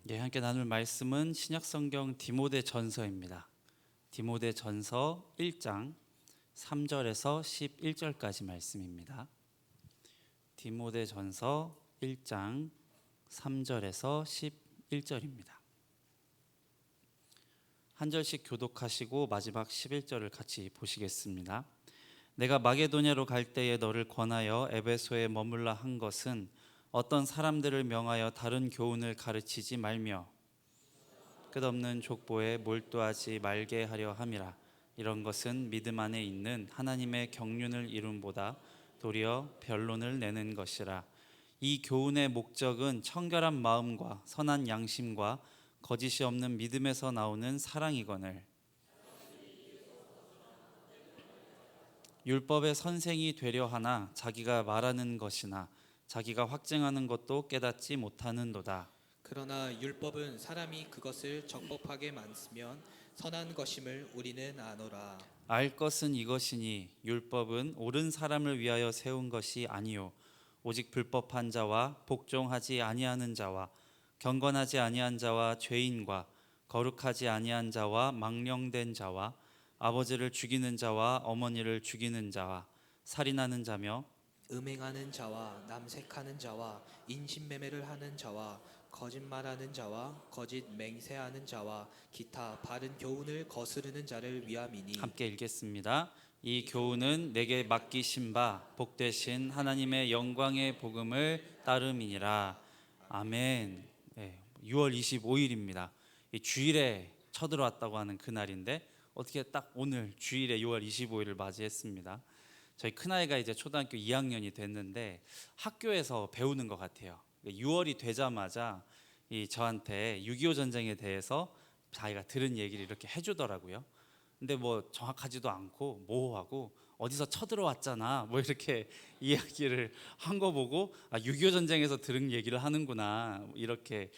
함께 나눌 말씀은 신약성경 디모데전서입니다. 디모데전서 1장 3절에서 11절까지 말씀입니다. 디모데전서 1장 3절에서 11절입니다. 한 절씩 교독하시고 마지막 11절을 같이 보시겠습니다. 내가 마게도냐로 갈 때에 너를 권하여 에베소에 머물라 한 것은 어떤 사람들을 명하여 다른 교훈을 가르치지 말며 끝없는 족보에 몰두하지 말게 하려 함이라. 이런 것은 믿음 안에 있는 하나님의 경륜을 이룸보다 도리어 변론을 내는 것이라. 이 교훈의 목적은 청결한 마음과 선한 양심과 거짓이 없는 믿음에서 나오는 사랑이거늘 율법의 선생이 되려 하나 자기가 말하는 것이나 자기가 확증하는 것도 깨닫지 못하는도다. 그러나 율법은 사람이 그것을 적법하게 만쓰면 선한 것임을 우리는 아노라. 알 것은 이것이니 율법은 옳은 사람을 위하여 세운 것이 아니요 오직 불법한 자와 복종하지 아니하는 자와 경건하지 아니한 자와 죄인과 거룩하지 아니한 자와 망령된 자와 아버지를 죽이는 자와 어머니를 죽이는 자와 살인하는 자며 음행하는 자와 남색하는 자와 인신매매를 하는 자와 거짓말하는 자와 거짓 맹세하는 자와 기타 바른 교훈을 거스르는 자를 위함이니. 함께 읽겠습니다. 이 교훈은 내게 맡기신 바 복되신 하나님의 영광의 복음을 따름이니라. 아멘. 6월 25일입니다. 주일에 쳐들어왔다고 하는 그날인데 어떻게 딱 오늘 주일에 6월 25일을 맞이했습니다. 저희 큰아이가 이제 초등학교 2학년이 됐는데 학교에서 배우는 것 같아요. 6월이 되자마자 저한테 6.25 전쟁에 대해서 자기가 들은 얘기를 이렇게 해주더라고요. 근데 뭐 정확하지도 않고 모호하고 어디서 쳐들어왔잖아 뭐 이렇게 이야기를 한 거 보고 6.25 전쟁에서 들은 얘기를 하는구나 이렇게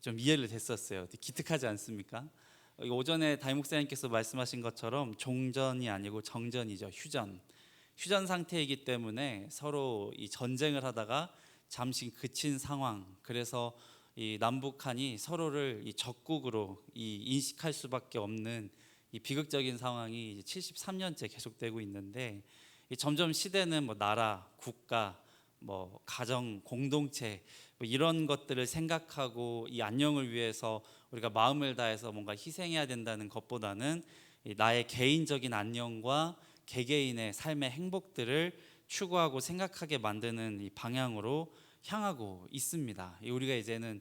좀 이해를 됐었어요. 기특하지 않습니까? 오전에 담임 목사님께서 말씀하신 것처럼 종전이 아니고 정전이죠. 휴전 상태이기 때문에 서로 이 전쟁을 하다가 잠시 그친 상황. 그래서 이 남북한이 서로를 이 적국으로 인식할 수밖에 없는 이 비극적인 상황이 73년째 계속되고 있는데 점점 시대는 뭐 나라, 국가, 뭐 가정, 공동체 뭐 이런 것들을 생각하고 이 안녕을 위해서 우리가 마음을 다해서 뭔가 희생해야 된다는 것보다는 나의 개인적인 안녕과 개개인의 삶의 행복들을 추구하고 생각하게 만드는 이 방향으로 향하고 있습니다. 우리가 이제는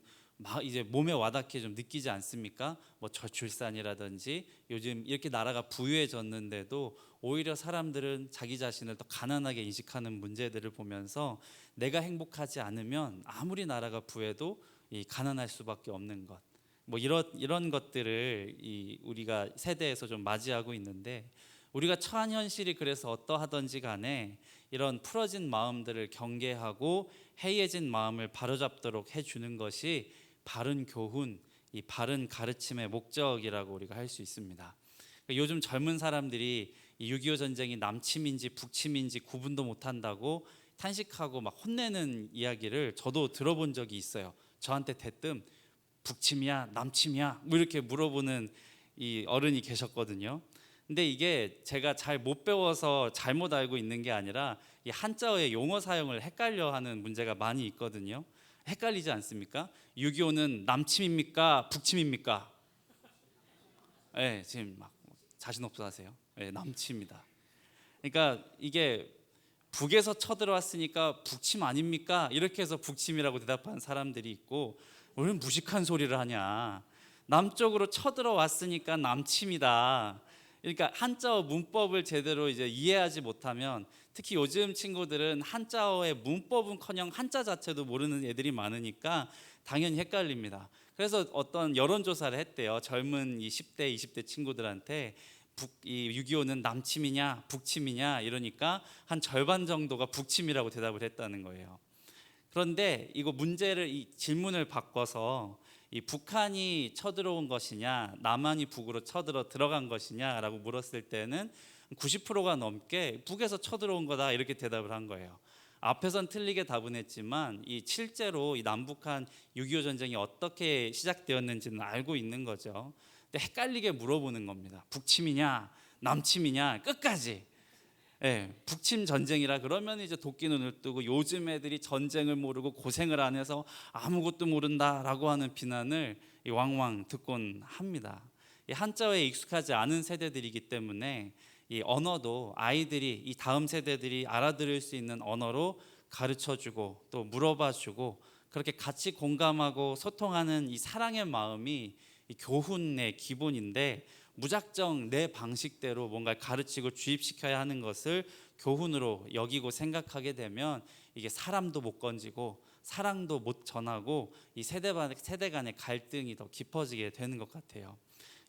이제 몸에 와닿게 좀 느끼지 않습니까? 뭐 저출산이라든지 요즘 이렇게 나라가 부유해졌는데도 오히려 사람들은 자기 자신을 더 가난하게 인식하는 문제들을 보면서 내가 행복하지 않으면 아무리 나라가 부해도 가난할 수밖에 없는 것. 뭐 이런 것들을 우리가 세대에서 좀 맞이하고 있는데 우리가 처한 현실이 그래서 어떠하든지 간에 이런 풀어진 마음들을 경계하고 해이해진 마음을 바로잡도록 해주는 것이 바른 교훈, 이 바른 가르침의 목적이라고 우리가 할 수 있습니다. 요즘 젊은 사람들이 6.25 전쟁이 남침인지 북침인지 구분도 못한다고 탄식하고 막 혼내는 이야기를 저도 들어본 적이 있어요. 저한테 대뜸 북침이야 남침이야 뭐 이렇게 물어보는 이 어른이 계셨거든요. 근데 이게 제가 잘 못 배워서 잘못 알고 있는 게 아니라 이 한자어의 용어 사용을 헷갈려 하는 문제가 많이 있거든요. 헷갈리지 않습니까? 6.25는 남침입니까? 북침입니까? 네, 지금 막 자신 없어 하세요. 네, 남침입니다. 그러니까 이게 북에서 쳐들어왔으니까 북침 아닙니까? 이렇게 해서 북침이라고 대답하는 사람들이 있고 왜 무식한 소리를 하냐? 남쪽으로 쳐들어왔으니까 남침이다. 그러니까 한자어 문법을 제대로 이제 이해하지 못하면 특히 요즘 친구들은 한자어의 문법은커녕 한자 자체도 모르는 애들이 많으니까 당연히 헷갈립니다. 그래서 어떤 여론조사를 했대요. 젊은 이 10대, 20대 친구들한테 이 6.25는 남침이냐 북침이냐 이러니까 한 절반 정도가 북침이라고 대답을 했다는 거예요. 그런데 이거 문제를 이 질문을 바꿔서 이 북한이 쳐들어온 것이냐 남한이 북으로 들어간 것이냐라고 물었을 때는 90%가 넘게 북에서 쳐들어온 거다 이렇게 대답을 한 거예요. 앞에선 틀리게 답은 했지만 이 실제로 이 남북한 6.25 전쟁이 어떻게 시작되었는지는 알고 있는 거죠. 근데 헷갈리게 물어보는 겁니다. 북침이냐 남침이냐 끝까지. 예, 북침 전쟁이라 그러면 이제 도끼 눈을 뜨고 요즘 애들이 전쟁을 모르고 고생을 안 해서 아무것도 모른다라고 하는 비난을 왕왕 듣곤 합니다. 이 한자어에 익숙하지 않은 세대들이기 때문에 이 언어도 아이들이 이 다음 세대들이 알아들을 수 있는 언어로 가르쳐주고 또 물어봐주고 그렇게 같이 공감하고 소통하는 이 사랑의 마음이 이 교훈의 기본인데 무작정 내 방식대로 뭔가 가르치고 주입시켜야 하는 것을 교훈으로 여기고 생각하게 되면 이게 사람도 못 건지고 사랑도 못 전하고 이 세대 간의 갈등이 더 깊어지게 되는 것 같아요.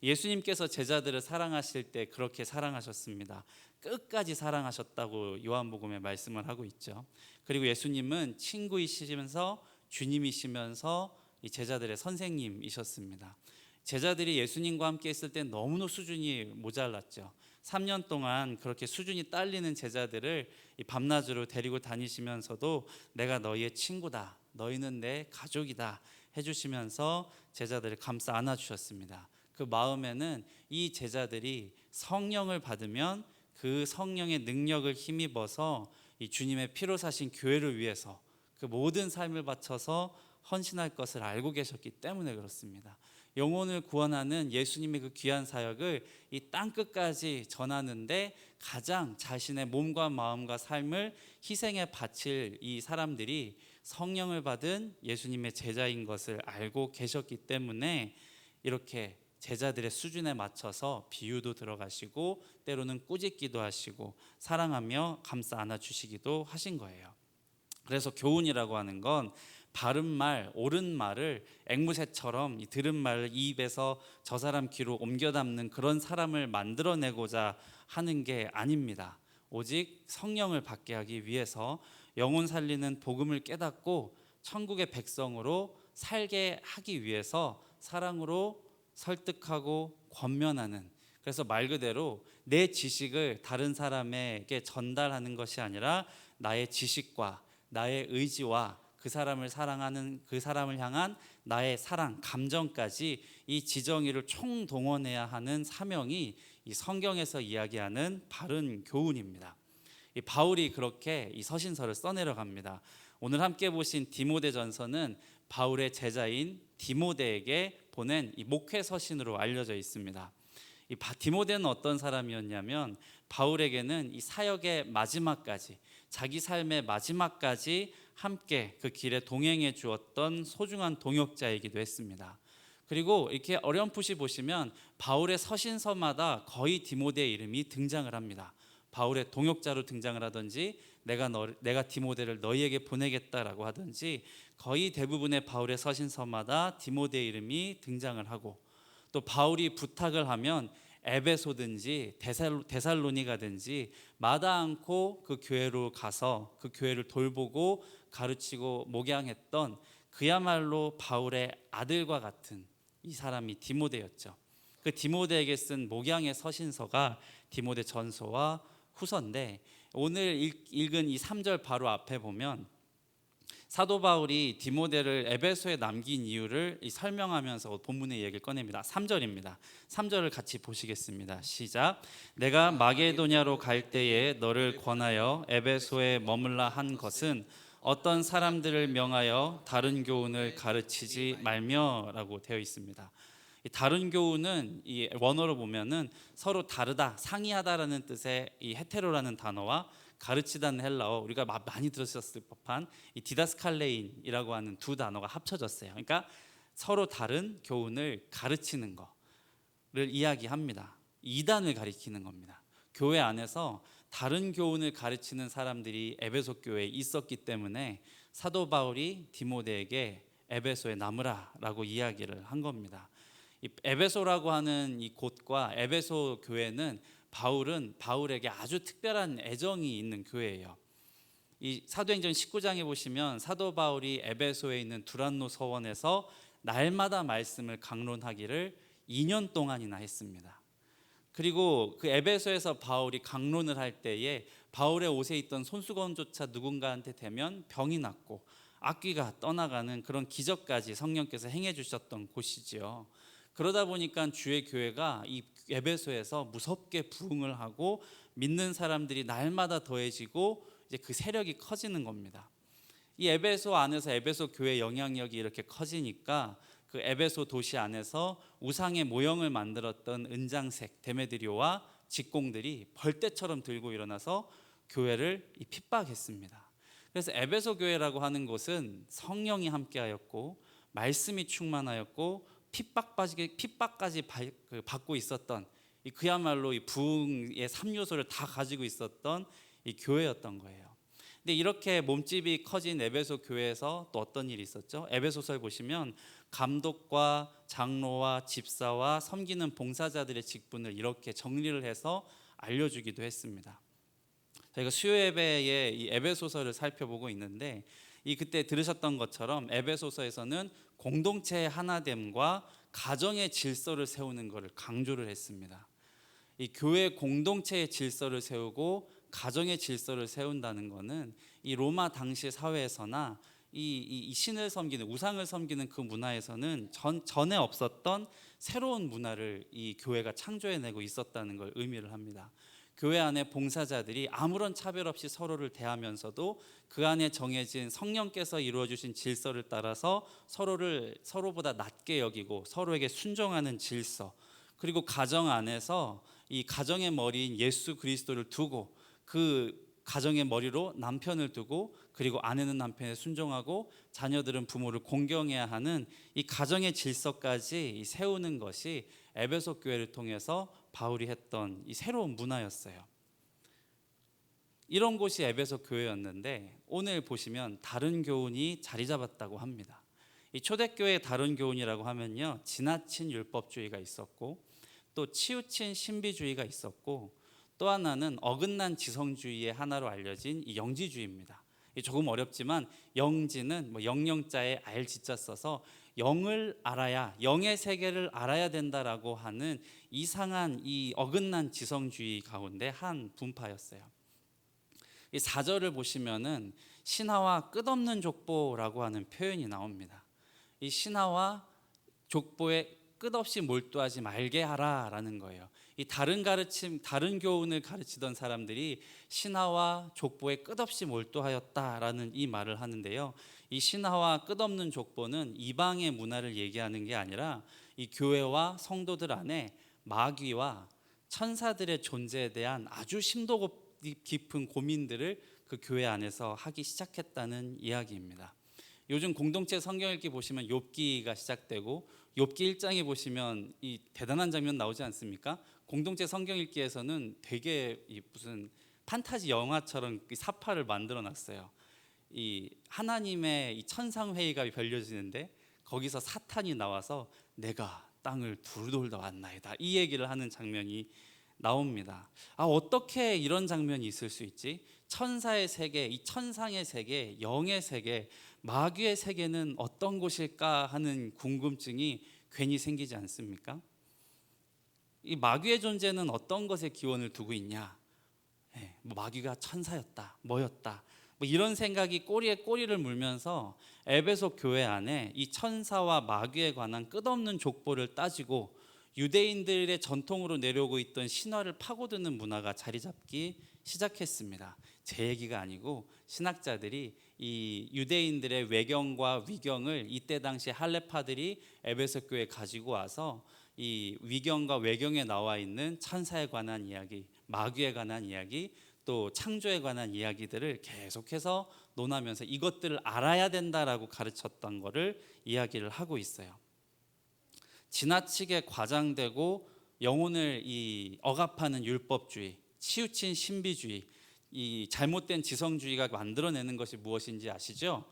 예수님께서 제자들을 사랑하실 때 그렇게 사랑하셨습니다. 끝까지 사랑하셨다고 요한복음에 말씀을 하고 있죠. 그리고 예수님은 친구이시면서 주님이시면서 이 제자들의 선생님이셨습니다. 제자들이 예수님과 함께 있을 때 너무나 수준이 모자랐죠. 3년 동안 그렇게 수준이 딸리는 제자들을 이 밤낮으로 데리고 다니시면서도 내가 너희의 친구다, 너희는 내 가족이다 해주시면서 제자들을 감싸 안아주셨습니다. 그 마음에는 이 제자들이 성령을 받으면 그 성령의 능력을 힘입어서 이 주님의 피로 사신 교회를 위해서 그 모든 삶을 바쳐서 헌신할 것을 알고 계셨기 때문에 그렇습니다. 영혼을 구원하는 예수님의 그 귀한 사역을 이 땅끝까지 전하는데 가장 자신의 몸과 마음과 삶을 희생에 바칠 이 사람들이 성령을 받은 예수님의 제자인 것을 알고 계셨기 때문에 이렇게 제자들의 수준에 맞춰서 비유도 들어가시고 때로는 꾸짖기도 하시고 사랑하며 감싸 안아주시기도 하신 거예요. 그래서 교훈이라고 하는 건 바른 말, 옳은 말을 앵무새처럼 들은 말을 이 입에서 저 사람 귀로 옮겨 담는 그런 사람을 만들어내고자 하는 게 아닙니다. 오직 성령을 받게 하기 위해서 영혼 살리는 복음을 깨닫고 천국의 백성으로 살게 하기 위해서 사랑으로 설득하고 권면하는, 그래서 말 그대로 내 지식을 다른 사람에게 전달하는 것이 아니라 나의 지식과 나의 의지와 그 사람을 사랑하는 그 사람을 향한 나의 사랑, 감정까지 이 지정의를 총동원해야 하는 사명이 이 성경에서 이야기하는 바른 교훈입니다. 이 바울이 그렇게 이 서신서를 써내려갑니다. 오늘 함께 보신 디모데전서는 바울의 제자인 디모데에게 보낸 이 목회 서신으로 알려져 있습니다. 이 디모데는 어떤 사람이었냐면 바울에게는 이 사역의 마지막까지, 자기 삶의 마지막까지 함께 그 길에 동행해 주었던 소중한 동역자이기도 했습니다. 그리고 이렇게 어렴풋이 보시면 바울의 서신서마다 거의 디모데의 이름이 등장을 합니다. 바울의 동역자로 등장을 하든지 내가 디모데를 너희에게 보내겠다라고 하든지 거의 대부분의 바울의 서신서마다 디모데의 이름이 등장을 하고, 또 바울이 부탁을 하면 에베소든지 데살로니가든지 마다 않고 그 교회로 가서 그 교회를 돌보고 가르치고 목양했던 그야말로 바울의 아들과 같은 이 사람이 디모데였죠. 그 디모데에게 쓴 목양의 서신서가 디모데 전서와 후서인데, 오늘 읽은 이 3절 바로 앞에 보면 사도 바울이 디모데를 에베소에 남긴 이유를 설명하면서 본문의 얘기를 꺼냅니다. 3절입니다. 3절을 같이 보시겠습니다. 시작. 내가 마게도냐로 갈 때에 너를 권하여 에베소에 머물라 한 것은 어떤 사람들을 명하여 다른 교훈을 가르치지 말며라고 되어 있습니다. 이 다른 교훈은 이 원어로 보면은 서로 다르다, 상이하다라는 뜻의 이 헤테로라는 단어와 가르치다는 헬라어, 우리가 많이 들으셨을 법한 이 디다스칼레인이라고 하는 두 단어가 합쳐졌어요. 그러니까 서로 다른 교훈을 가르치는 거를 이야기합니다. 이단을 가리키는 겁니다. 교회 안에서 다른 교훈을 가르치는 사람들이 에베소 교회에 있었기 때문에 사도 바울이 디모데에게 에베소에 남으라라고 이야기를 한 겁니다. 이 에베소라고 하는 이 곳과 에베소 교회는 바울에게 아주 특별한 애정이 있는 교회예요. 이 사도행전 19장에 보시면 사도 바울이 에베소에 있는 두란노 서원에서 날마다 말씀을 강론하기를 2년 동안이나 했습니다. 그리고 그 에베소에서 바울이 강론을 할 때에 바울의 옷에 있던 손수건조차 누군가한테 대면 병이 낫고 악귀가 떠나가는 그런 기적까지 성령께서 행해 주셨던 곳이지요. 그러다 보니까 주의 교회가 이 에베소에서 무섭게 부흥을 하고 믿는 사람들이 날마다 더해지고 이제 그 세력이 커지는 겁니다. 이 에베소 안에서 에베소 교회 영향력이 이렇게 커지니까 그 에베소 도시 안에서 우상의 모형을 만들었던 은장색 데메드리오와 직공들이 벌떼처럼 들고 일어나서 교회를 핍박했습니다. 그래서 에베소 교회라고 하는 곳은 성령이 함께하였고 말씀이 충만하였고 핍박까지 받고 있었던 그야말로 이 부흥의 3요소를 다 가지고 있었던 이 교회였던 거예요. 근데 이렇게 몸집이 커진 에베소 교회에서 또 어떤 일이 있었죠? 에베소서에 보시면 감독과 장로와 집사와 섬기는 봉사자들의 직분을 이렇게 정리를 해서 알려주기도 했습니다. 저희가 수요 예배에 이 에베소서를 살펴보고 있는데 그때 들으셨던 것처럼 에베소서에서는 공동체의 하나됨과 가정의 질서를 세우는 것을 강조를 했습니다. 이 교회 공동체의 질서를 세우고 가정의 질서를 세운다는 것은 이 로마 당시 사회에서나 이 신을 섬기는 우상을 섬기는 그 문화에서는 전에 없었던 새로운 문화를 이 교회가 창조해내고 있었다는 걸 의미를 합니다. 교회 안에 봉사자들이 아무런 차별 없이 서로를 대하면서도 그 안에 정해진 성령께서 이루어 주신 질서를 따라서 서로보다 낮게 여기고 서로에게 순종하는 질서, 그리고 가정 안에서 이 가정의 머리인 예수 그리스도를 두고 그 가정의 머리로 남편을 두고 그리고 아내는 남편에 순종하고 자녀들은 부모를 공경해야 하는 이 가정의 질서까지 세우는 것이 에베소 교회를 통해서 바울이 했던 이 새로운 문화였어요. 이런 곳이 에베소 교회였는데 오늘 보시면 다른 교훈이 자리 잡았다고 합니다. 이 초대교회의 다른 교훈이라고 하면요, 지나친 율법주의가 있었고 또 치우친 신비주의가 있었고 또 하나는 어긋난 지성주의의 하나로 알려진 이 영지주의입니다. 조금 어렵지만 영지는 영영자에 알지자 써서 영을 알아야, 영의 세계를 알아야 된다라고 하는 이상한 이 어긋난 지성주의 가운데 한 분파였어요. 이 4절을 보시면은 신하와 끝없는 족보라고 하는 표현이 나옵니다. 이 신하와 족보에 끝없이 몰두하지 말게 하라라는 거예요. 이 다른 교훈을 가르치던 사람들이 신하와 족보에 끝없이 몰두하였다라는 이 말을 하는데요. 이 신하와 끝없는 족보는 이방의 문화를 얘기하는 게 아니라 이 교회와 성도들 안에 마귀와 천사들의 존재에 대한 아주 심도 깊은 고민들을 그 교회 안에서 하기 시작했다는 이야기입니다. 요즘 공동체 성경 읽기 보시면 욥기가 시작되고 욥기 1장에 보시면 이 대단한 장면 나오지 않습니까? 공동체 성경 읽기에서는 되게 무슨 판타지 영화처럼 사파를 만들어 놨어요. 이 하나님의 이 천상 회의가 벌려지는데 거기서 사탄이 나와서 내가 땅을 두루돌다 왔나이다 이 얘기를 하는 장면이 나옵니다. 어떻게 이런 장면이 있을 수 있지? 천사의 세계, 이 천상의 세계, 영의 세계, 마귀의 세계는 어떤 곳일까 하는 궁금증이 괜히 생기지 않습니까? 이 마귀의 존재는 어떤 것에 기원을 두고 있냐? 마귀가 천사였다, 뭐였다, 이런 생각이 꼬리에 꼬리를 물면서 에베소 교회 안에 이 천사와 마귀에 관한 끝없는 족보를 따지고 유대인들의 전통으로 내려오고 있던 신화를 파고드는 문화가 자리 잡기 시작했습니다. 제 얘기가 아니고 신학자들이 이 유대인들의 외경과 위경을 이때 당시 할례파들이 에베소 교회에 가지고 와서 이 위경과 외경에 나와 있는 천사에 관한 이야기, 마귀에 관한 이야기, 또 창조에 관한 이야기들을 계속해서 논하면서 이것들을 알아야 된다라고 가르쳤던 것을 이야기를 하고 있어요. 지나치게 과장되고 영혼을 억압하는 율법주의, 치우친 신비주의, 이 잘못된 지성주의가 만들어내는 것이 무엇인지 아시죠?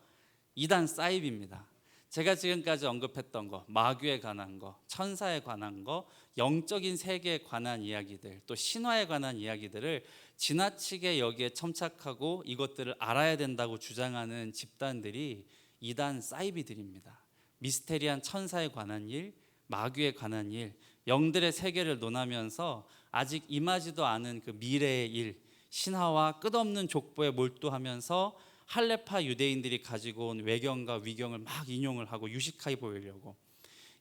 이단 사이비입니다. 제가 지금까지 언급했던 거, 마귀에 관한 거, 천사에 관한 거, 영적인 세계에 관한 이야기들, 또 신화에 관한 이야기들을 지나치게 여기에 첨착하고 이것들을 알아야 된다고 주장하는 집단들이 이단 사이비들입니다. 미스테리한 천사에 관한 일, 마귀에 관한 일, 영들의 세계를 논하면서 아직 임하지도 않은 그 미래의 일, 신화와 끝없는 족보에 몰두하면서 할레파 유대인들이 가지고 온 외경과 위경을 막 인용을 하고 유식하게 보이려고,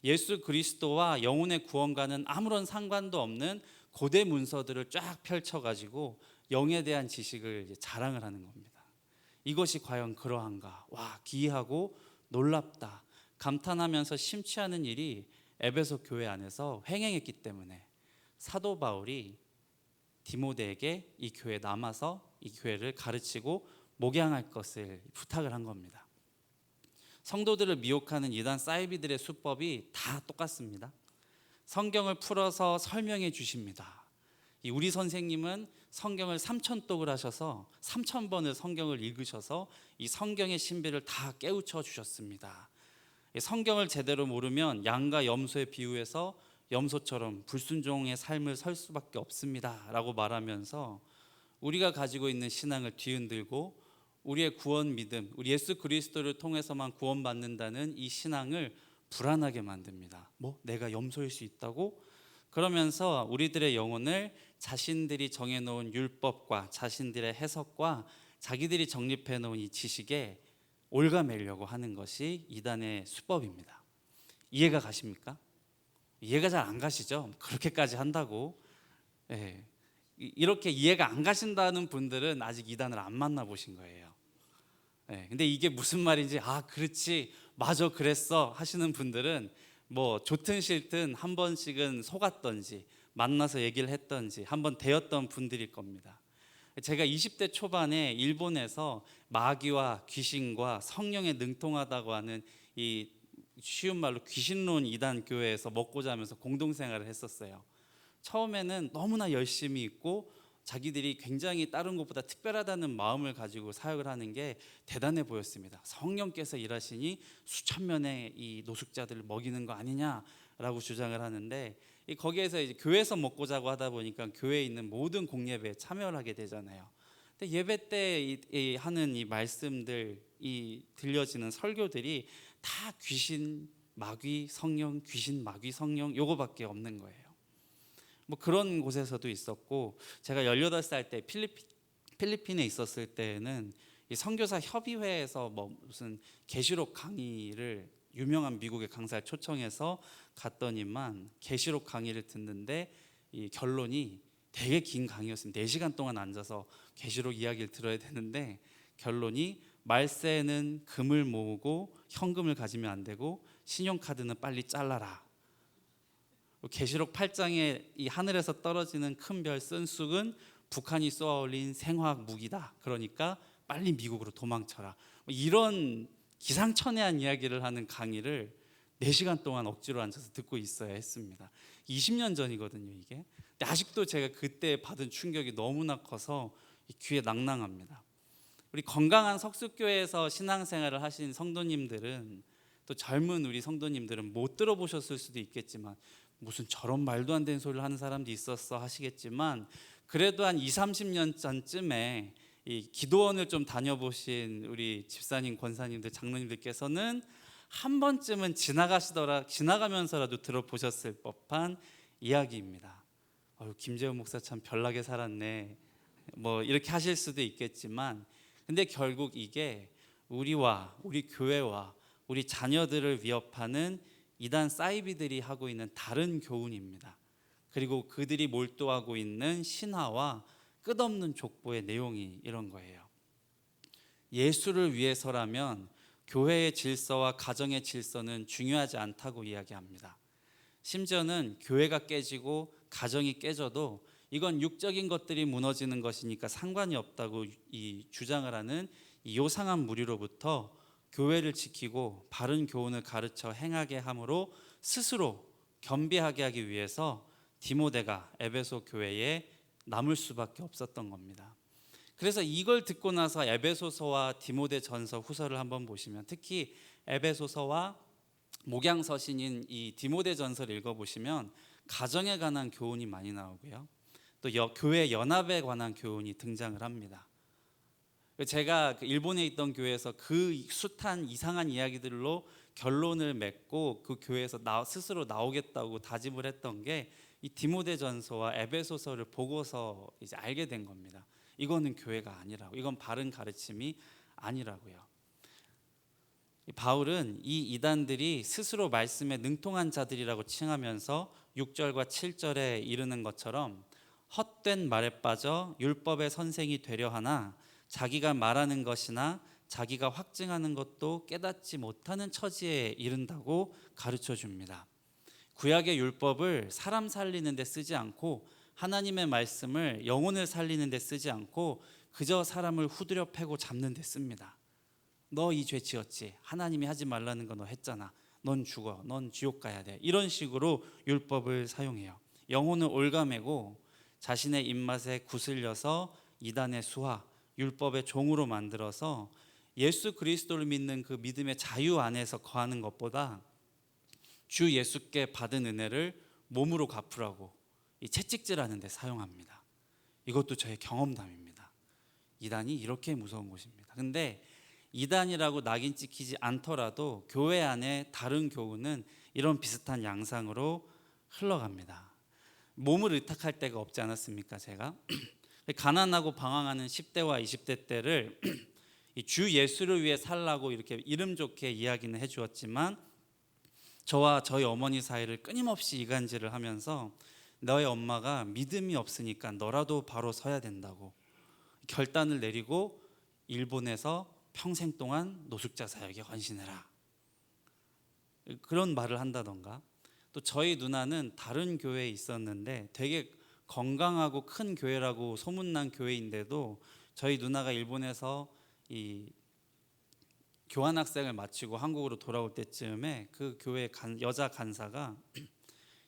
예수 그리스도와 영혼의 구원과는 아무런 상관도 없는 고대 문서들을 쫙 펼쳐가지고 영에 대한 지식을 이제 자랑을 하는 겁니다. 이것이 과연 그러한가? 와, 기이하고 놀랍다 감탄하면서 심취하는 일이 에베소 교회 안에서 횡행했기 때문에 사도 바울이 디모데에게 이 교회에 남아서 이 교회를 가르치고 목양할 것을 부탁을 한 겁니다. 성도들을 미혹하는 이단 사이비들의 수법이 다 똑같습니다. 성경을 풀어서 설명해 주십니다. 우리 선생님은 성경을 3,000독을 하셔서 3,000번을 성경을 읽으셔서 이 성경의 신비를 다 깨우쳐 주셨습니다. 성경을 제대로 모르면 양과 염소에 비유해서 염소처럼 불순종의 삶을 살 수밖에 없습니다 라고 말하면서 우리가 가지고 있는 신앙을 뒤흔들고 우리의 구원 믿음, 우리 예수 그리스도를 통해서만 구원받는다는 이 신앙을 불안하게 만듭니다. 뭐 내가 염소일 수 있다고? 그러면서 우리들의 영혼을 자신들이 정해놓은 율법과 자신들의 해석과 자기들이 정립해 놓은 이 지식에 올가매려고 하는 것이 이단의 수법입니다. 이해가 가십니까? 이해가 잘 안 가시죠? 그렇게까지 한다고. 예. 이렇게 이해가 안 가신다는 분들은 아직 이단을 안 만나보신 거예요. 예. 근데 이게 무슨 말인지, 아 그렇지 맞아 그랬어 하시는 분들은 뭐 좋든 싫든 한 번씩은 속았던지 만나서 얘기를 했던지 한번 되었던 분들일 겁니다. 제가 20대 초반에 일본에서 마귀와 귀신과 성령에 능통하다고 하는 이 쉬운 말로 귀신론 이단 교회에서 먹고 자면서 공동생활을 했었어요. 처음에는 너무나 열심히 있고 자기들이 굉장히 다른 것보다 특별하다는 마음을 가지고 사역을 하는 게 대단해 보였습니다. 성령께서 일하시니 수천 명의 이 노숙자들을 먹이는 거 아니냐라고 주장을 하는데, 거기에서 이제 교회에서 먹고 자고 하다 보니까 교회에 있는 모든 공예배에 참여를 하게 되잖아요. 근데 예배 때 하는 이 말씀들, 이 들려지는 설교들이 다 귀신, 마귀, 성령, 귀신, 마귀, 성령 요거밖에 없는 거예요. 뭐 그런 곳에서도 있었고, 제가 18살 때 필리핀에 있었을 때는 이 선교사 협의회에서 뭐 무슨 계시록 강의를 유명한 미국의 강사를 초청해서 갔더니만 계시록 강의를 듣는데 이 결론이 되게 긴 강의였습니다. 4시간 동안 앉아서 계시록 이야기를 들어야 되는데 결론이 말세는 금을 모으고 현금을 가지면 안 되고 신용카드는 빨리 잘라라. 계시록 8장에 이 하늘에서 떨어지는 큰 별 쓴 쑥은 북한이 쏘아올린 생화학 무기다. 그러니까 빨리 미국으로 도망쳐라. 이런 기상천외한 이야기를 하는 강의를 4시간 동안 억지로 앉아서 듣고 있어야 했습니다. 20년 전이거든요 이게. 근데 아직도 제가 그때 받은 충격이 너무나 커서 귀에 낭낭합니다. 우리 건강한 석숫교회에서 신앙생활을 하신 성도님들은, 또 젊은 우리 성도님들은 못 들어보셨을 수도 있겠지만 무슨 저런 말도 안 되는 소리를 하는 사람도 있었어 하시겠지만, 그래도 한 20, 30년 전쯤에 이 기도원을 좀 다녀보신 우리 집사님, 권사님들, 장로님들께서는 한 번쯤은 지나가면서라도 들어보셨을 법한 이야기입니다. 김재훈 목사 참 별나게 살았네 뭐 이렇게 하실 수도 있겠지만, 근데 결국 이게 우리와 우리 교회와 우리 자녀들을 위협하는 이단 사이비들이 하고 있는 다른 교훈입니다. 그리고 그들이 몰두하고 있는 신화와 끝없는 족보의 내용이 이런 거예요. 예수를 위해서라면 교회의 질서와 가정의 질서는 중요하지 않다고 이야기합니다. 심지어는 교회가 깨지고 가정이 깨져도 이건 육적인 것들이 무너지는 것이니까 상관이 없다고 이 주장을 하는 이 요상한 무리로부터 교회를 지키고 바른 교훈을 가르쳐 행하게 함으로 스스로 겸비하게 하기 위해서 디모데가 에베소 교회에 남을 수밖에 없었던 겁니다. 그래서 이걸 듣고 나서 에베소서와 디모데전서 후서를 한번 보시면, 특히 에베소서와 목양서신인 이 디모데전서를 읽어보시면 가정에 관한 교훈이 많이 나오고요, 또 교회 연합에 관한 교훈이 등장을 합니다. 제가 일본에 있던 교회에서 그 숱한 이상한 이야기들로 결론을 맺고 그 교회에서 스스로 나오겠다고 다짐을 했던 게 이 디모데전서와 에베소서를 보고서 이제 알게 된 겁니다. 이거는 교회가 아니라고, 이건 바른 가르침이 아니라고요. 바울은 이 이단들이 스스로 말씀에 능통한 자들이라고 칭하면서 6절과 7절에 이르는 것처럼 헛된 말에 빠져 율법의 선생이 되려 하나 자기가 말하는 것이나 자기가 확증하는 것도 깨닫지 못하는 처지에 이른다고 가르쳐 줍니다. 구약의 율법을 사람 살리는 데 쓰지 않고 하나님의 말씀을 영혼을 살리는 데 쓰지 않고 그저 사람을 후드려 패고 잡는 데 씁니다. 너 이 죄 지었지, 하나님이 하지 말라는 거 너 했잖아, 넌 죽어, 넌 지옥 가야 돼, 이런 식으로 율법을 사용해요. 영혼을 올가매고 자신의 입맛에 구슬려서 이단의 수하, 율법의 종으로 만들어서 예수 그리스도를 믿는 그 믿음의 자유 안에서 거하는 것보다 주 예수께 받은 은혜를 몸으로 갚으라고 이 채찍질하는 데 사용합니다. 이것도 저의 경험담입니다. 이단이 이렇게 무서운 곳입니다. 근데 이단이라고 낙인 찍히지 않더라도 교회 안에 다른 교우는 이런 비슷한 양상으로 흘러갑니다. 몸을 의탁할 때가 없지 않았습니까? 제가 가난하고 방황하는 10대와 20대 때를 주 예수를 위해 살라고 이렇게 이름 좋게 이야기는 해주었지만 저와 저희 어머니 사이를 끊임없이 이간질을 하면서 너의 엄마가 믿음이 없으니까 너라도 바로 서야 된다고 결단을 내리고 일본에서 평생 동안 노숙자 사역에 헌신해라, 그런 말을 한다던가, 또 저희 누나는 다른 교회에 있었는데 되게 건강하고 큰 교회라고 소문난 교회인데도 저희 누나가 일본에서 이 교환학생을 마치고 한국으로 돌아올 때쯤에 그 교회 여자 간사가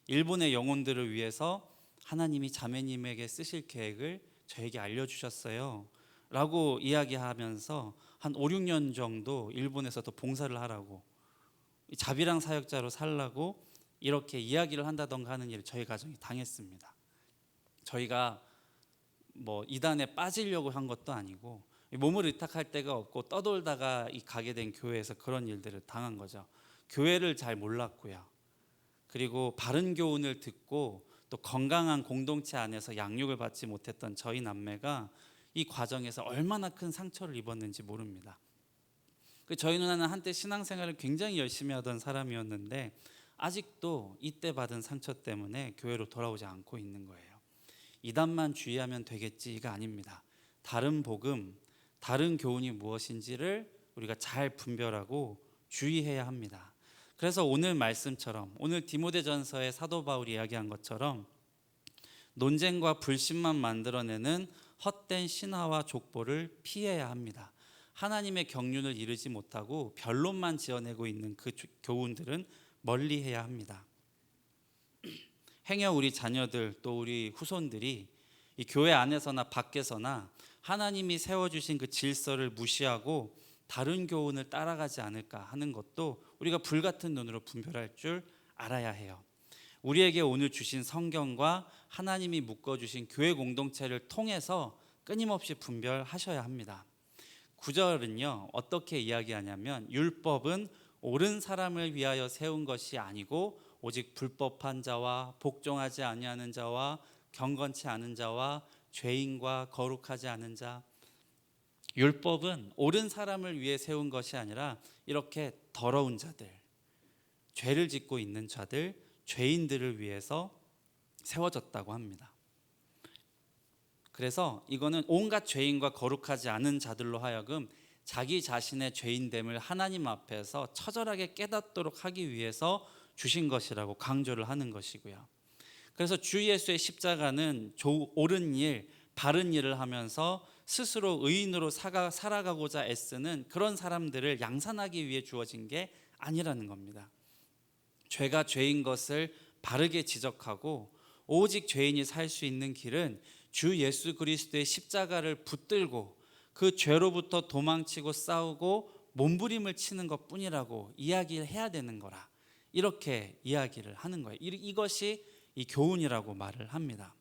일본의 영혼들을 위해서 하나님이 자매님에게 쓰실 계획을 저에게 알려주셨어요 라고 이야기하면서 한 5, 6년 정도 일본에서 더 봉사를 하라고, 자비랑 사역자로 살라고 이렇게 이야기를 한다던가 하는 일을 저희 가정이 당했습니다. 저희가 뭐 이단에 빠지려고 한 것도 아니고 몸을 의탁할 데가 없고 떠돌다가 가게 된 교회에서 그런 일들을 당한 거죠. 교회를 잘 몰랐고요. 그리고 바른 교훈을 듣고 또 건강한 공동체 안에서 양육을 받지 못했던 저희 남매가 이 과정에서 얼마나 큰 상처를 입었는지 모릅니다. 저희 누나는 한때 신앙생활을 굉장히 열심히 하던 사람이었는데 아직도 이때 받은 상처 때문에 교회로 돌아오지 않고 있는 거예요. 이단만 주의하면 되겠지가 아닙니다. 다른 복음, 다른 교훈이 무엇인지를 우리가 잘 분별하고 주의해야 합니다. 그래서 오늘 말씀처럼, 오늘 디모데전서의 사도 바울이 이야기한 것처럼 논쟁과 불신만 만들어내는 헛된 신화와 족보를 피해야 합니다. 하나님의 경륜을 이루지 못하고 변론만 지어내고 있는 그 교훈들은 멀리해야 합니다. 행여 우리 자녀들 또 우리 후손들이 이 교회 안에서나 밖에서나 하나님이 세워주신 그 질서를 무시하고 다른 교훈을 따라가지 않을까 하는 것도 우리가 불같은 눈으로 분별할 줄 알아야 해요. 우리에게 오늘 주신 성경과 하나님이 묶어주신 교회 공동체를 통해서 끊임없이 분별하셔야 합니다. 9절은요 어떻게 이야기하냐면 율법은 옳은 사람을 위하여 세운 것이 아니고 오직 불법한 자와 복종하지 아니하는 자와 경건치 않은 자와 죄인과 거룩하지 않은 자, 율법은 옳은 사람을 위해 세운 것이 아니라 이렇게 더러운 자들, 죄를 짓고 있는 자들, 죄인들을 위해서 세워졌다고 합니다. 그래서 이거는 온갖 죄인과 거룩하지 않은 자들로 하여금 자기 자신의 죄인됨을 하나님 앞에서 처절하게 깨닫도록 하기 위해서 주신 것이라고 강조를 하는 것이고요. 그래서 주 예수의 십자가는 옳은 일, 바른 일을 하면서 스스로 의인으로 살아가고자 애쓰는 그런 사람들을 양산하기 위해 주어진 게 아니라는 겁니다. 죄가 죄인 것을 바르게 지적하고 오직 죄인이 살 수 있는 길은 주 예수 그리스도의 십자가를 붙들고 그 죄로부터 도망치고 싸우고 몸부림을 치는 것뿐이라고 이야기를 해야 되는 거라, 이렇게 이야기를 하는 거예요. 이것이 이 교훈이라고 말을 합니다.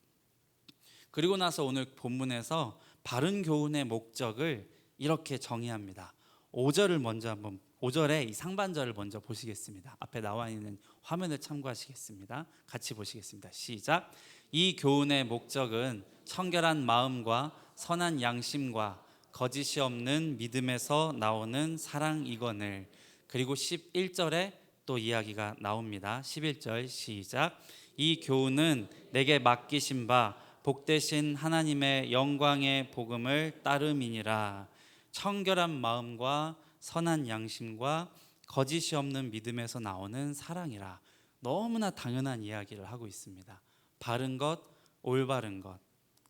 그리고 나서 오늘 본문에서 바른 교훈의 목적을 이렇게 정의합니다. 5절을 먼저 한번 5절의 이 상반절을 먼저 보시겠습니다. 앞에 나와 있는 화면을 참고하시겠습니다. 같이 보시겠습니다. 시작. 이 교훈의 목적은 청결한 마음과 선한 양심과 거짓이 없는 믿음에서 나오는 사랑이거늘. 그리고 11절에 또 이야기가 나옵니다. 11절 시작. 이 교훈은 내게 맡기신 바 복되신 하나님의 영광의 복음을 따름이니라. 청결한 마음과 선한 양심과 거짓이 없는 믿음에서 나오는 사랑이라. 너무나 당연한 이야기를 하고 있습니다. 바른 것, 올바른 것,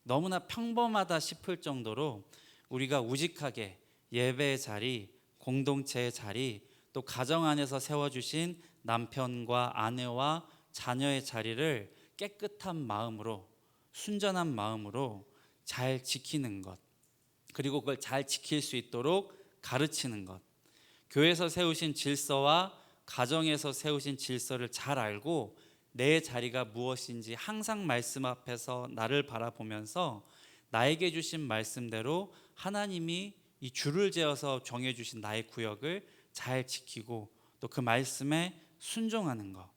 너무나 평범하다 싶을 정도로 우리가 우직하게 예배의 자리, 공동체의 자리, 또 가정 안에서 세워주신 남편과 아내와 자녀의 자리를 깨끗한 마음으로, 순전한 마음으로 잘 지키는 것, 그리고 그걸 잘 지킬 수 있도록 가르치는 것, 교회에서 세우신 질서와 가정에서 세우신 질서를 잘 알고 내 자리가 무엇인지 항상 말씀 앞에서 나를 바라보면서 나에게 주신 말씀대로 하나님이 이 줄을 재어서 정해주신 나의 구역을 잘 지키고 또 그 말씀에 순종하는 것,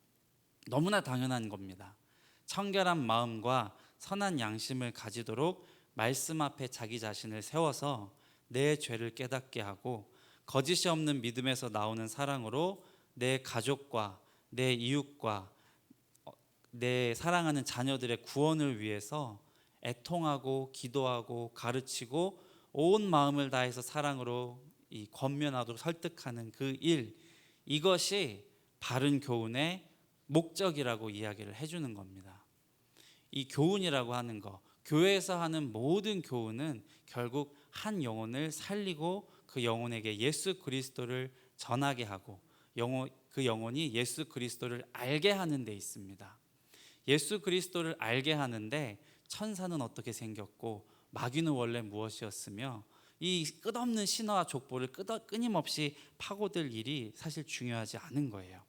너무나 당연한 겁니다. 청결한 마음과 선한 양심을 가지도록 말씀 앞에 자기 자신을 세워서 내 죄를 깨닫게 하고 거짓이 없는 믿음에서 나오는 사랑으로 내 가족과 내 이웃과 내 사랑하는 자녀들의 구원을 위해서 애통하고 기도하고 가르치고 온 마음을 다해서 사랑으로 이 권면하도록 설득하는 그 일, 이것이 바른 교훈의 목적이라고 이야기를 해주는 겁니다. 이 교훈이라고 하는 거, 교회에서 하는 모든 교훈은 결국 한 영혼을 살리고 그 영혼에게 예수 그리스도를 전하게 하고 그 영혼이 예수 그리스도를 알게 하는 데 있습니다. 예수 그리스도를 알게 하는데 천사는 어떻게 생겼고 마귀는 원래 무엇이었으며 이 끝없는 신화와 족보를 끊임없이 파고들 일이 사실 중요하지 않은 거예요.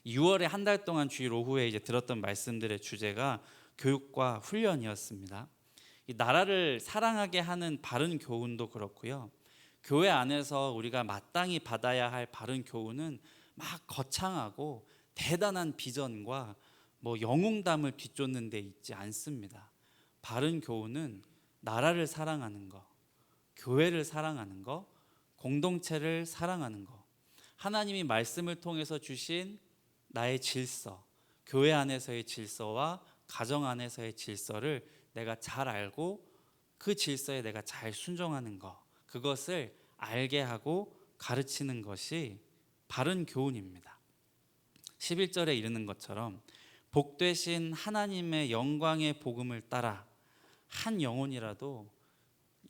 6월에 한 달 동안 주일 오후에 이제 들었던 말씀들의 주제가 교육과 훈련이었습니다. 이 나라를 사랑하게 하는 바른 교훈도 그렇고요. 교회 안에서 우리가 마땅히 받아야 할 바른 교훈은 막 거창하고 대단한 비전과 영웅담을 뒤쫓는 데 있지 않습니다. 바른 교훈은 나라를 사랑하는 것, 교회를 사랑하는 것, 공동체를 사랑하는 것, 하나님이 말씀을 통해서 주신 나의 질서, 교회 안에서의 질서와 가정 안에서의 질서를 내가 잘 알고 그 질서에 내가 잘 순종하는 것, 그것을 알게 하고 가르치는 것이 바른 교훈입니다. 11절에 이르는 것처럼 복되신 하나님의 영광의 복음을 따라, 한 영혼이라도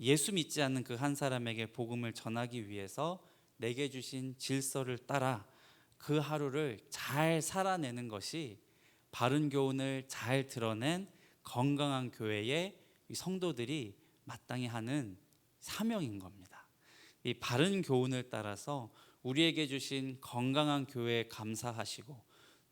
예수 믿지 않는 그 한 사람에게 복음을 전하기 위해서 내게 주신 질서를 따라 그 하루를 잘 살아내는 것이 바른 교훈을 잘 드러낸 건강한 교회의 성도들이 마땅히 하는 사명인 겁니다. 이 바른 교훈을 따라서 우리에게 주신 건강한 교회에 감사하시고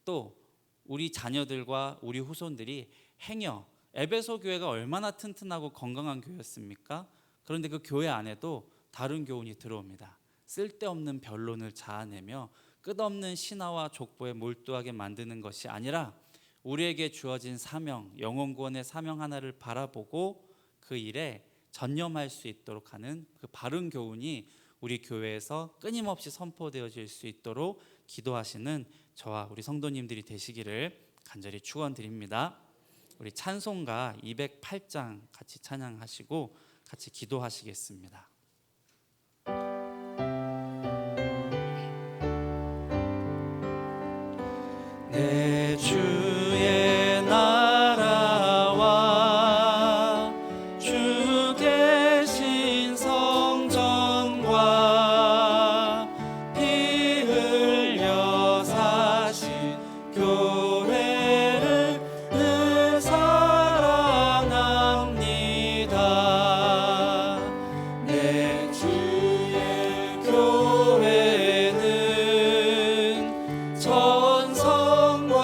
또 우리 자녀들과 우리 후손들이 행여 에베소 교회가 얼마나 튼튼하고 건강한 교회였습니까? 그런데 그 교회 안에도 다른 교훈이 들어옵니다. 쓸데없는 변론을 자아내며 끝없는 신화와 족보에 몰두하게 만드는 것이 아니라 우리에게 주어진 사명, 영혼 구원의 사명 하나를 바라보고 그 일에 전념할 수 있도록 하는 그 바른 교훈이 우리 교회에서 끊임없이 선포되어질 수 있도록 기도하시는 저와 우리 성도님들이 되시기를 간절히 축원드립니다. 우리 찬송가 208장 같이 찬양하시고 같이 기도하시겠습니다. 내 주의 나라와 주 계신 성전과 피 흘려 사신 교회를 늘 사랑합니다. 내 주의 교회는 천성과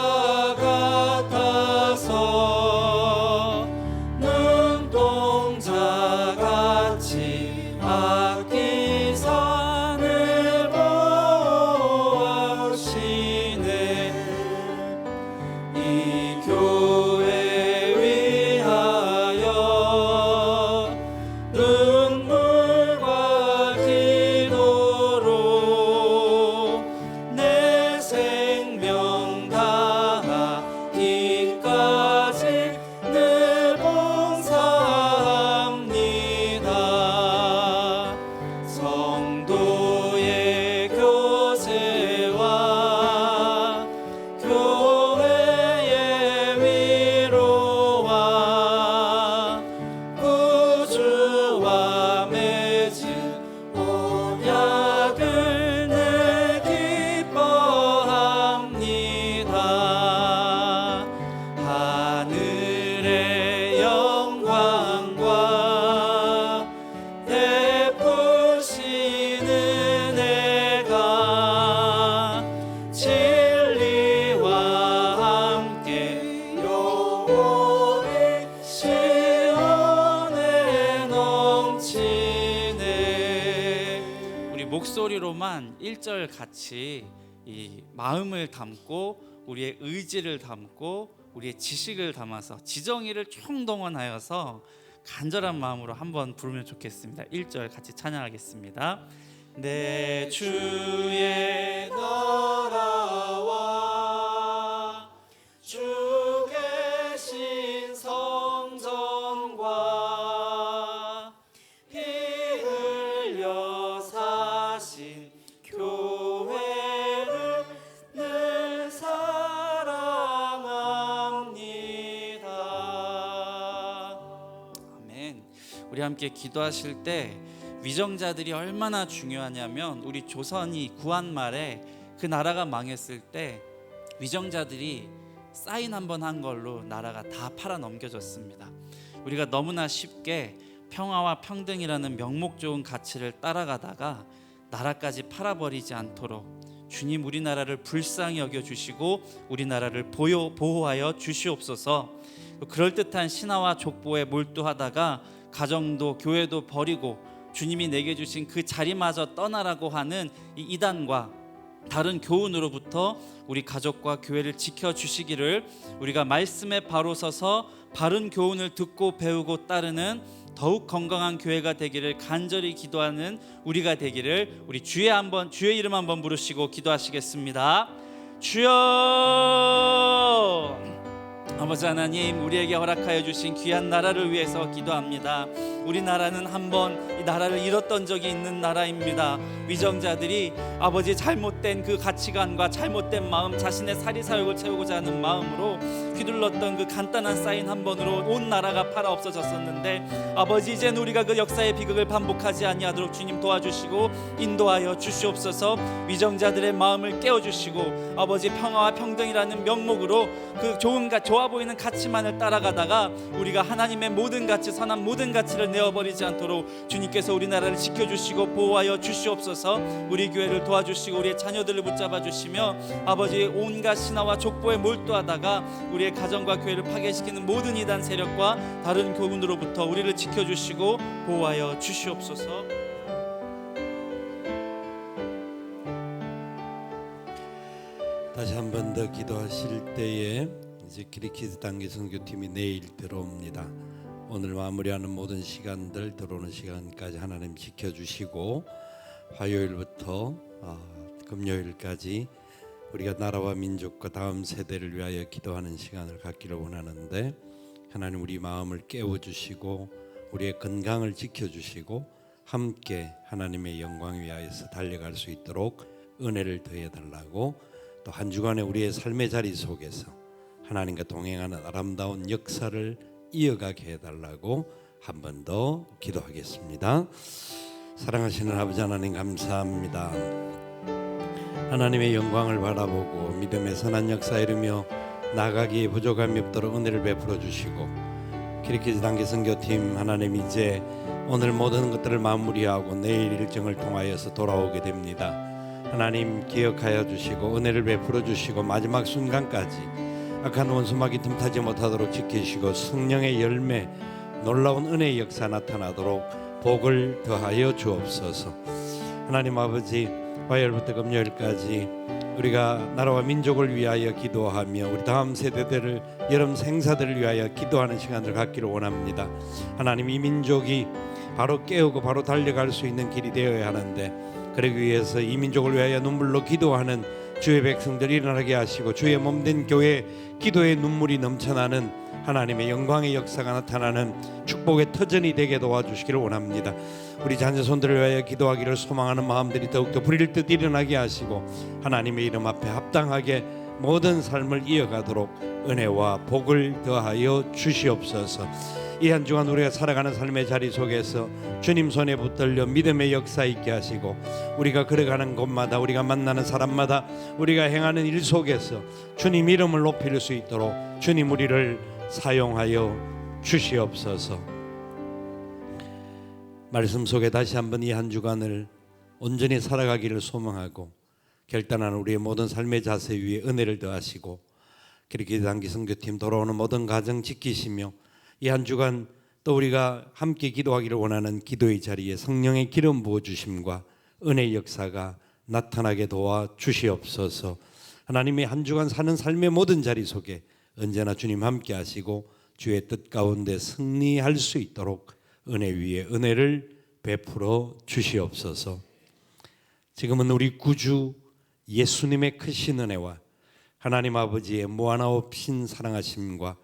번만 1절 같이 이 마음을 담고 우리의 의지를 담고 우리의 지식을 담아서 지정의를 총동원하여서 간절한 마음으로 한번 부르면 좋겠습니다. 1절 같이 찬양하겠습니다. 내 주의 나라와 주 계신 성전과 피 흘려 사신 교회를 늘 사랑합니다. 아멘. 우리 함께 기도하실 때 위정자들이 얼마나 중요하냐면, 우리 조선이 구한 말에 그 나라가 망했을 때 위정자들이 사인 한번 한 걸로 나라가 다 팔아 넘겨졌습니다. 우리가 너무나 쉽게 평화와 평등이라는 명목 좋은 가치를 따라가다가 나라까지 팔아버리지 않도록 주님 우리나라를 불쌍히 여겨주시고 우리나라를 보호하여 주시옵소서. 그럴듯한 신화와 족보에 몰두하다가 가정도 교회도 버리고 주님이 내게 주신 그 자리마저 떠나라고 하는 이 이단과 다른 교훈으로부터 우리 가족과 교회를 지켜주시기를, 우리가 말씀에 바로 서서 바른 교훈을 듣고 배우고 따르는 더욱 건강한 교회가 되기를 간절히 기도하는 우리가 되기를, 우리 주의 이름 한번 부르시고 기도하시겠습니다. 주여, 아버지 하나님, 우리에게 허락하여 주신 귀한 나라를 위해서 기도합니다. 우리나라는 한번 이 나라를 잃었던 적이 있는 나라입니다. 위정자들이 아버지 잘못된 그 가치관과 잘못된 마음, 자신의 사리사욕을 채우고자 하는 마음으로 휘둘렀던 그 간단한 사인 한 번으로 온 나라가 팔아 없어졌었는데, 아버지 이젠 우리가 그 역사의 비극을 반복하지 아니하도록 주님 도와주시고 인도하여 주시옵소서. 위정자들의 마음을 깨워주시고 아버지 평화와 평등이라는 명목으로 그 좋아 보이는 가치만을 따라가다가 우리가 하나님의 모든 가치, 선한 모든 가치를 내어버리지 않도록 주님께서 우리나라를 지켜주시고 보호하여 주시옵소서. 우리 교회를 도와주시고 우리의 자녀들을 붙잡아 주시며 아버지 온갖 신화와 족보에 몰두하다가 우리의 가정과 교회를 파괴시키는 모든 이단 세력과 다른 교훈으로부터 우리를 지켜주시고 보호하여 주시옵소서. 다시 한 번 더 기도하실 때에 이제 키리키즈 단기 선교팀이 내일 들어옵니다. 오늘 마무리하는 모든 시간들, 들어오는 시간까지 하나님 지켜주시고 화요일부터 금요일까지 우리가 나라와 민족과 다음 세대를 위하여 기도하는 시간을 갖기를 원하는데, 하나님 우리 마음을 깨워주시고 우리의 건강을 지켜주시고 함께 하나님의 영광 위하여서 달려갈 수 있도록 은혜를 더해달라고, 또 한 주간의 우리의 삶의 자리 속에서 하나님과 동행하는 아름다운 역사를 이어가게 해달라고 한 번 더 기도하겠습니다. 사랑하시는 아버지 하나님, 감사합니다. 하나님의 영광을 바라보고 믿음의 선한 역사에 이르며 나가기에 부족함이 없도록 은혜를 베풀어 주시고, 키리키즈 단기 선교팀 하나님 이제 오늘 모든 것들을 마무리하고 내일 일정을 통하여서 돌아오게 됩니다. 하나님 기억하여 주시고 은혜를 베풀어 주시고 마지막 순간까지 악한 원수마귀 틈타지 못하도록 지키시고 성령의 열매, 놀라운 은혜의 역사 나타나도록 복을 더하여 주옵소서. 하나님 아버지, 화요일부터 금요일까지 우리가 나라와 민족을 위하여 기도하며 우리 다음 세대들을, 여름 생사들을 위하여 기도하는 시간을 갖기를 원합니다. 하나님, 이 민족이 바로 깨우고 바로 달려갈 수 있는 길이 되어야 하는데, 그러기 위해서 이 민족을 위하여 눈물로 기도하는 주의 백성들 일어나게 하시고 주의 몸된 교회 기도의 눈물이 넘쳐나는 하나님의 영광의 역사가 나타나는 축복의 터전이 되게 도와주시기를 원합니다. 우리 자녀손들을 위하여 기도하기를 소망하는 마음들이 더욱더 부릴 듯 일어나게 하시고 하나님의 이름 앞에 합당하게 모든 삶을 이어가도록 은혜와 복을 더하여 주시옵소서. 이 한 주간 우리가 살아가는 삶의 자리 속에서 주님 손에 붙들려 믿음의 역사 있게 하시고, 우리가 걸어가는 곳마다, 우리가 만나는 사람마다, 우리가 행하는 일 속에서 주님 이름을 높일 수 있도록 주님 우리를 사용하여 주시옵소서. 말씀 속에 다시 한번 이 한 주간을 온전히 살아가기를 소망하고, 결단하는 우리의 모든 삶의 자세 위에 은혜를 더하시고, 키리키즈 단기 선교팀 돌아오는 모든 가정 지키시며, 이 한 주간 또 우리가 함께 기도하기를 원하는 기도의 자리에 성령의 기름 부어 주심과 은혜의 역사가 나타나게 도와 주시옵소서. 하나님의 한 주간 사는 삶의 모든 자리 속에 언제나 주님 함께 하시고 주의 뜻 가운데 승리할 수 있도록 은혜 위에 은혜를 베풀어 주시옵소서. 지금은 우리 구주 예수님의 크신 은혜와 하나님 아버지의 무한하옵신 사랑하심과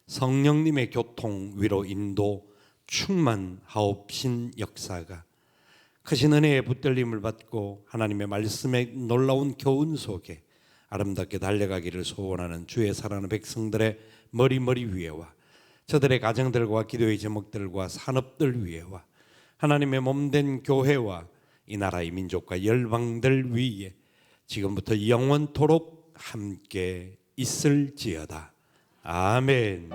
성령님의 교통 위로 인도 충만하옵신 역사가 크신 은혜의 붙들림을 받고 하나님의 말씀의 놀라운 교훈 속에 아름답게 달려가기를 소원하는 주의 사랑하는 백성들의 머리 위에와 저들의 가정들과 기도의 제목들과 산업들 위에와 하나님의 몸된 교회와 이 나라의 민족과 열방들 위에 지금부터 영원토록 함께 있을지어다. 아멘.